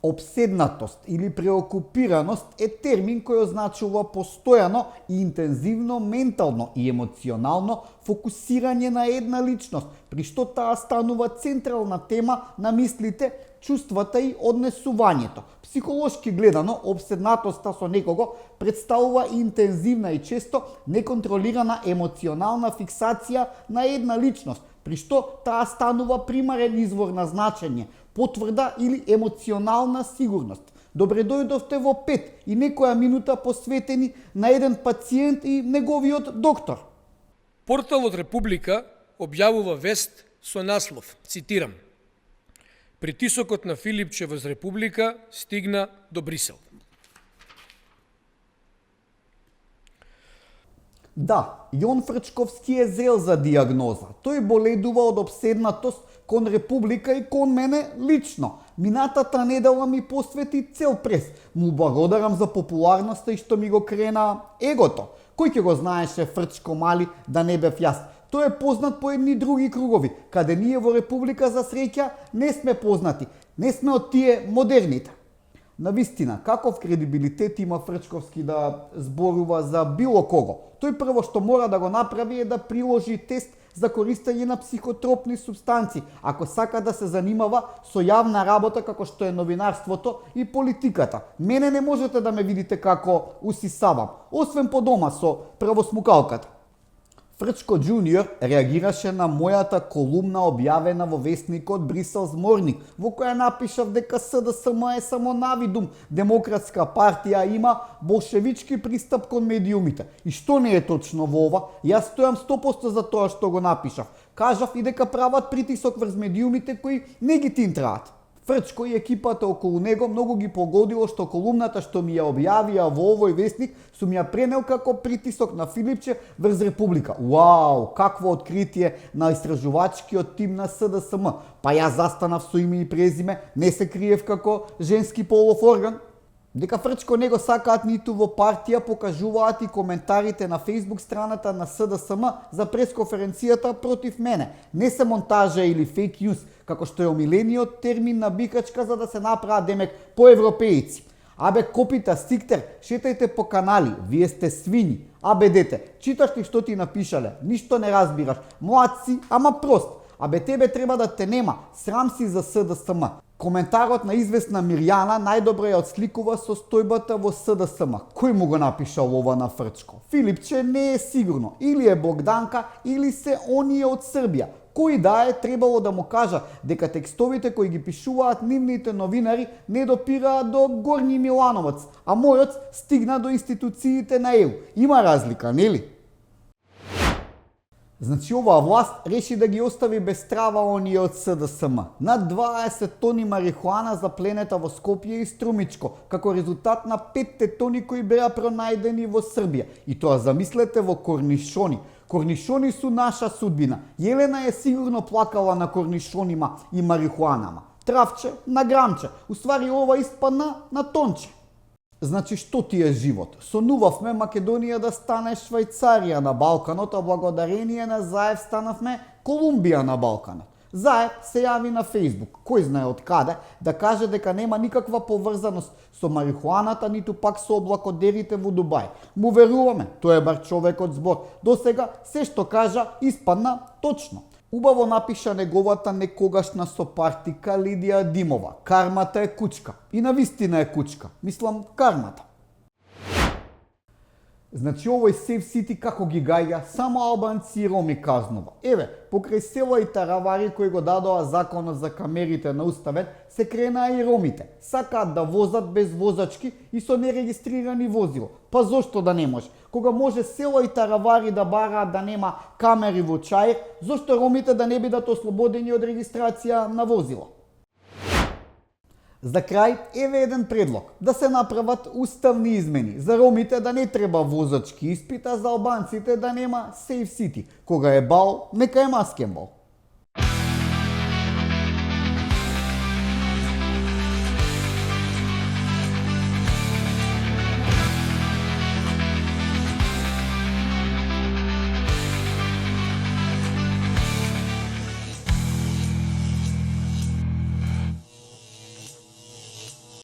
Опседнатост или преокупираност е термин кој означува постојано и интензивно ментално и емоционално фокусирање на една личност, при што таа станува централна тема на мислите, чувствата и однесувањето. Психолошки гледано, опседнатоста со некого представува интензивна и често неконтролирана емоционална фиксација на една личност, при што таа станува примарен извор на значење, потврда или емоционална сигурност. Добре дојдовте во 5 и некоја минута посветени на еден пациент и неговиот доктор. Порталот Република објавува вест со наслов, цитирам: "Притисокот на Филипче врз Република стигна до Брисел." Да, Јон Фрчковски е зрел за диагноза. Тој боледува од опседнатост кон Република и кон мене лично. Минатата недела ми посвети цел прес. Му благодарам за популарноста и што ми го крена егото. Кој ќе го знаеше Фрчко мали да не бев јас? Тој е познат по едни други кругови, каде ние во Република за среќа не сме познати. Не сме од тие модерните. Навистина, каков кредибилитет има Фрчковски да зборува за било кого? Тој прво што мора да го направи е да приложи тест за користење на психотропни супстанци, ако сака да се занимава со јавна работа како што е новинарството и политиката. Мене не можете да ме видите како усисавам, освен по дома со правосмукалката. Фрчко Джуниор реагираше на мојата колумна објавена во весникот Брисел Зморник, во која напишав дека СДСМ е само навидум, Демократска партија има болшевички пристап кон медиумите. И што не е точно во ова? Јас стојам 100% за тоа што го напишав. Кажав и дека прават притисок врз медиумите кои не ги тинтраат. Фрчко и екипата околу него многу ги погодило што колумната што ми ја објавија во овој весник сум ја пренел како притисок на Филипче врз Република. Вау, какво откритие на истражувачкиот тим на СДСМ. Па јас застанав со име и презиме, не се криев како женски полов орган. Дека Фрчко не го сакаат ниту во партија, покажуваат и коментарите на Facebook страната на СДСМ за пресконференцијата против мене. Не се монтажа или фейк news, како што е омилениот термин на бикачка за да се направат демек по-европејци. Абе копита стиктер, шетајте по канали, вие сте свини. Абе дете, читаш ли што ти напишале, ништо не разбираш, млад си, ама прост. Абе тебе треба да те нема, срам си за СДСМ. Коментарот на известна Мирјана најдобро ја отсликува состојбата во СДСМ. Кој му го напишал ова на Фрчко? Филипче не е сигурно, или е Богданка, или се оние од Србија. Кој да е, требало да му кажа дека текстовите кои ги пишуваат нивните новинари не допираат до Горњи Милановац, а мојот стигна до институциите на ЕУ. Има разлика, нели? Значи оваа власт реши да ги остави без трава оние од СДСМ. Над 20 тони марихуана запленета во Скопје и Струмичко, како резултат на 5 тони кои беа пронајдени во Србија. И тоа замислете во корнишони. Корнишони су наша судбина. Јелена е сигурно плакала на корнишонима и марихуанама. Травче на грамче. Уствари ова испадна на тонче. Значи што ти е живот? Сонувавме Македонија да стане Швајцарија на Балканот, а благодарение на Заев станавме Колумбија на Балканот. Заев се јави на Facebook, кој знае од каде, да каже дека нема никаква поврзаност со марихуаната, ниту пак со облакодерите во Дубај. Му веруваме, тој е бар човекот збор. Досега се што кажа испадна точно. Убаво напиша неговата некогашна сопартика Лидија Димова. Кармата е кучка. И навистина е кучка. Мислам, кармата. Значи овој Сейф Сити како ги гаѓа, само албанци и роми казнува. Еве, покрај село и таравари кои го дадоа законот за камерите на уставен, се кренаа и ромите. Сакаат да возат без возачки и со нерегистрирани возило. Па зошто да не може? Кога може село и таравари да бараат да нема камери во Чаир, зошто ромите да не бидат ослободени од регистрација на возило? За крај, еве еден предлог, да се направат уставни измени. За ромите да не треба возачки испит, а за албанците да нема Сейф Сити. Кога е бал, нека е маскенбал.